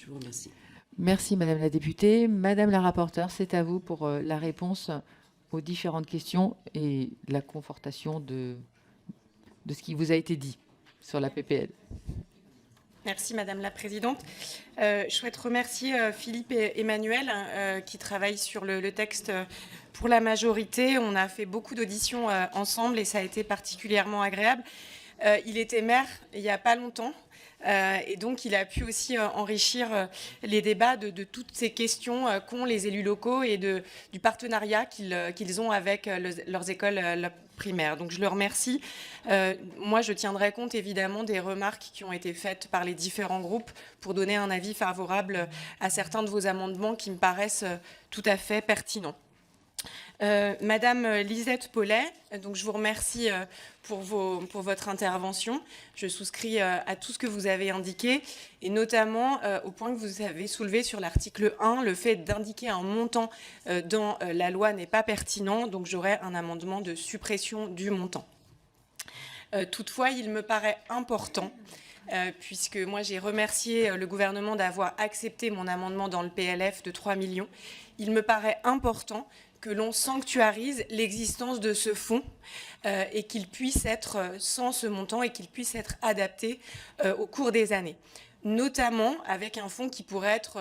Je vous remercie. Merci Madame la députée. Madame la rapporteure, c'est à vous pour la réponse aux différentes questions et la confortation de ce qui vous a été dit sur la PPL. Merci Madame la Présidente. Je souhaite remercier Philippe et Emmanuel qui travaillent sur le texte pour la majorité. On a fait beaucoup d'auditions ensemble et ça a été particulièrement agréable. Il était maire il n'y a pas longtemps. Et donc, il a pu aussi enrichir les débats de toutes ces questions qu'ont les élus locaux et du partenariat qu'ils ont avec leurs écoles primaires. Donc, je le remercie. Moi, je tiendrai compte évidemment des remarques qui ont été faites par les différents groupes pour donner un avis favorable à certains de vos amendements qui me paraissent tout à fait pertinents. Madame Lisette Paulet, donc je vous remercie pour votre intervention. Je souscris à tout ce que vous avez indiqué et notamment au point que vous avez soulevé sur l'article 1, le fait d'indiquer un montant dans la loi n'est pas pertinent, donc j'aurai un amendement de suppression du montant. Toutefois, il me paraît important puisque moi j'ai remercié le gouvernement d'avoir accepté mon amendement dans le PLF de 3 millions. Il me paraît important que l'on sanctuarise l'existence de ce fonds et qu'il puisse être sans ce montant et qu'il puisse être adapté au cours des années, notamment avec un fonds qui pourrait être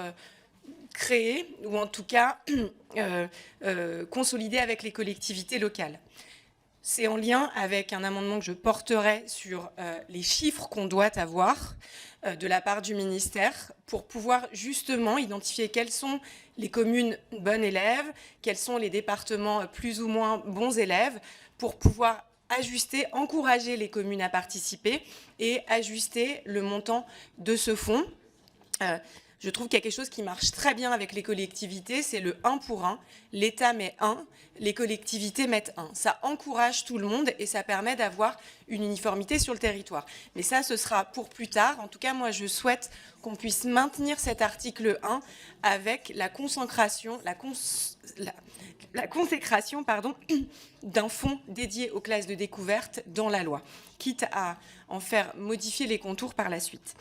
créé ou en tout cas consolidé avec les collectivités locales. C'est en lien avec un amendement que je porterai sur les chiffres qu'on doit avoir de la part du ministère pour pouvoir justement identifier quelles sont les communes bonnes élèves, quels sont les départements plus ou moins bons élèves, pour pouvoir ajuster, encourager les communes à participer et ajuster le montant de ce fonds. Je trouve qu'il y a quelque chose qui marche très bien avec les collectivités, c'est le 1 pour 1. L'État met 1, les collectivités mettent 1. Ça encourage tout le monde et ça permet d'avoir une uniformité sur le territoire. Mais ça, ce sera pour plus tard. En tout cas, moi, je souhaite qu'on puisse maintenir cet article 1 avec la consécration d'un fonds dédié aux classes de découverte dans la loi, quitte à en faire modifier les contours par la suite.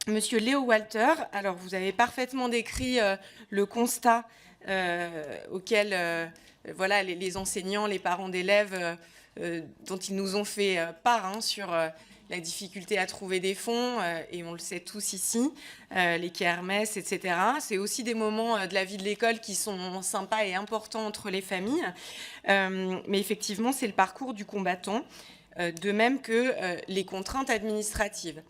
Monsieur Léo Walter, alors vous avez parfaitement décrit le constat auquel voilà, les enseignants, les parents d'élèves dont ils nous ont fait part sur la difficulté à trouver des fonds, et on le sait tous ici, les kermesses, etc. C'est aussi des moments de la vie de l'école qui sont sympas et importants entre les familles. Mais effectivement, c'est le parcours du combattant, de même que les contraintes administratives.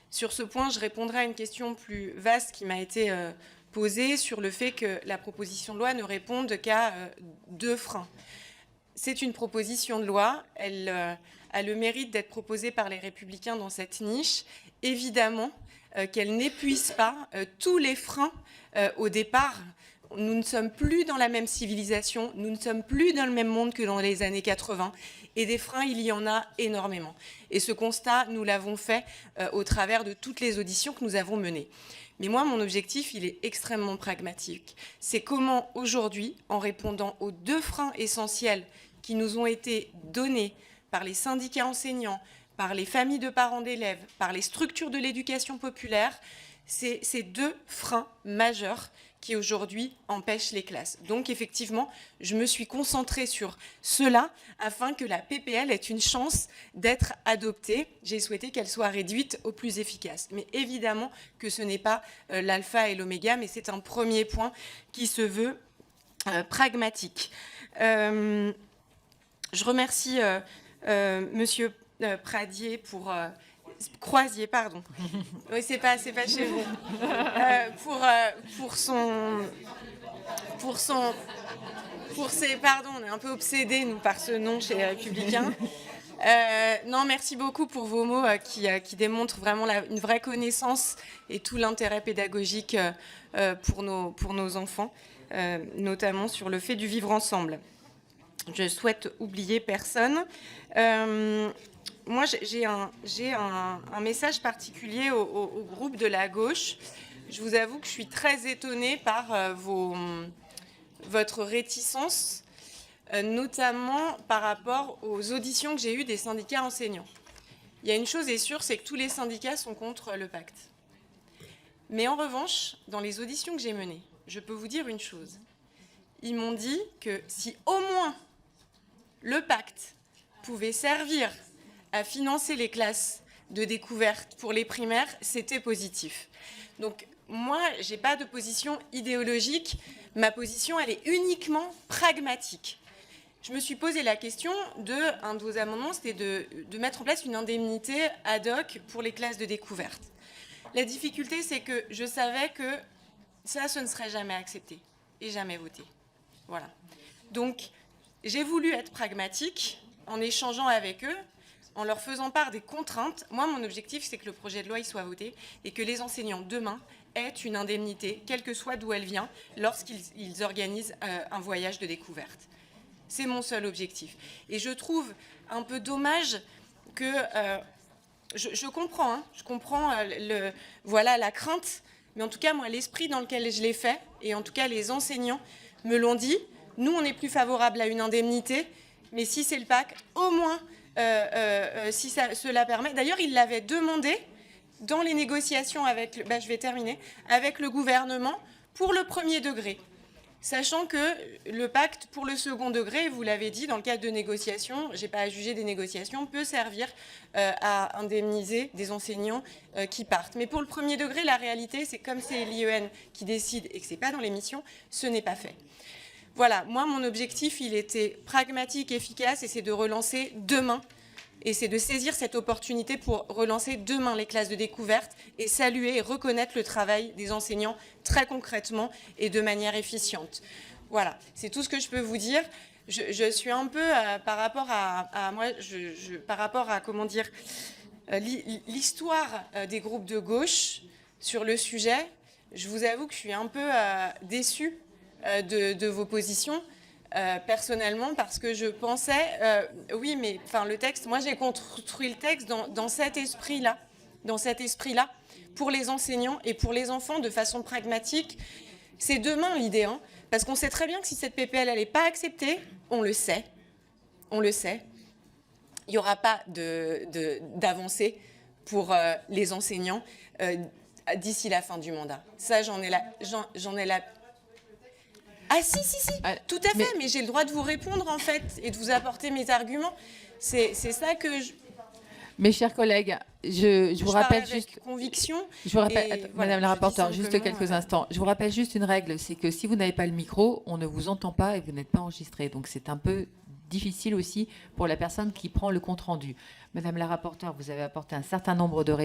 Sur ce point, je répondrai à une question plus vaste qui m'a été posée sur le fait que la proposition de loi ne réponde qu'à 2 freins. C'est une proposition de loi, elle a le mérite d'être proposée par les Républicains dans cette niche. Évidemment qu'elle n'épuise pas tous les freins au départ. Nous ne sommes plus dans la même civilisation, nous ne sommes plus dans le même monde que dans les années 80. Et des freins, il y en a énormément. Et ce constat, nous l'avons fait au travers de toutes les auditions que nous avons menées. Mais moi, mon objectif, il est extrêmement pragmatique. C'est comment aujourd'hui, en répondant aux 2 freins essentiels qui nous ont été donnés par les syndicats enseignants, par les familles de parents d'élèves, par les structures de l'éducation populaire, c'est ces 2 freins majeurs qui aujourd'hui empêchent les classes. Donc effectivement, je me suis concentrée sur cela afin que la PPL ait une chance d'être adoptée. J'ai souhaité qu'elle soit réduite au plus efficace. Mais évidemment que ce n'est pas l'alpha et l'oméga, mais c'est un premier point qui se veut pragmatique. Je remercie Monsieur Pradier pour... Croisier, pardon. Oui, c'est pas chez vous. Pardon, on est un peu obsédés, nous, par ce nom chez les Républicains. Non, merci beaucoup pour vos mots qui démontrent vraiment une vraie connaissance et tout l'intérêt pédagogique pour nos enfants, notamment sur le fait du vivre ensemble. Je souhaite oublier personne. Moi, j'ai un message particulier au groupe de la gauche. Je vous avoue que je suis très étonnée par votre réticence, notamment par rapport aux auditions que j'ai eues des syndicats enseignants. Il y a une chose est sûre, c'est que tous les syndicats sont contre le pacte. Mais en revanche, dans les auditions que j'ai menées, je peux vous dire une chose. Ils m'ont dit que si au moins le pacte pouvait servir à financer les classes de découverte pour les primaires, c'était positif. Donc moi, je n'ai pas de position idéologique. Ma position, elle est uniquement pragmatique. Je me suis posé la question un de vos amendements, c'était de mettre en place une indemnité ad hoc pour les classes de découverte. La difficulté, c'est que je savais que ça, ce ne serait jamais accepté et jamais voté. Voilà. Donc, j'ai voulu être pragmatique en échangeant avec eux, en leur faisant part des contraintes. Moi, mon objectif, c'est que le projet de loi il soit voté et que les enseignants, demain, aient une indemnité, quelle que soit d'où elle vient, lorsqu'ils organisent un voyage de découverte. C'est mon seul objectif. Et je trouve un peu dommage que... je comprends, je comprends voilà, la crainte, mais en tout cas, moi, l'esprit dans lequel je l'ai fait, et en tout cas, les enseignants me l'ont dit, nous, on est plus favorable à une indemnité, mais si c'est le PAC, au moins, si cela permet... D'ailleurs, ils l'avaient demandé dans les négociations avec... je vais terminer. Avec le gouvernement pour le premier degré. Sachant que le pacte pour le second degré, vous l'avez dit, dans le cadre de négociations, je n'ai pas à juger des négociations, peut servir à indemniser des enseignants qui partent. Mais pour le premier degré, la réalité, c'est comme c'est l'IEN qui décide et que ce n'est pas dans les missions, ce n'est pas fait. Voilà, moi, mon objectif, il était pragmatique, efficace, et c'est de relancer demain. Et c'est de saisir cette opportunité pour relancer demain les classes de découverte et saluer et reconnaître le travail des enseignants très concrètement et de manière efficiente. Voilà, c'est tout ce que je peux vous dire. Je suis un peu par rapport à moi, par rapport à comment dire l'histoire des groupes de gauche sur le sujet. Je vous avoue que je suis un peu déçue de vos positions. Personnellement, parce que je pensais, oui, mais le texte, moi j'ai construit le texte dans cet esprit-là, pour les enseignants et pour les enfants de façon pragmatique. C'est demain l'idée, parce qu'on sait très bien que si cette PPL elle n'est pas acceptée, on le sait, il n'y aura pas d'avancée pour les enseignants d'ici la fin du mandat. Ça, j'en ai la Ah si, tout à fait, mais j'ai le droit de vous répondre en fait et de vous apporter mes arguments. C'est ça que je... Mes chers collègues, je vous rappelle juste... conviction. Je vous rappelle, voilà, Madame la rapporteure, juste quelques instants. Je vous rappelle juste une règle, c'est que si vous n'avez pas le micro, on ne vous entend pas et vous n'êtes pas enregistré. Donc c'est un peu difficile aussi pour la personne qui prend le compte-rendu. Madame la rapporteure, vous avez apporté un certain nombre de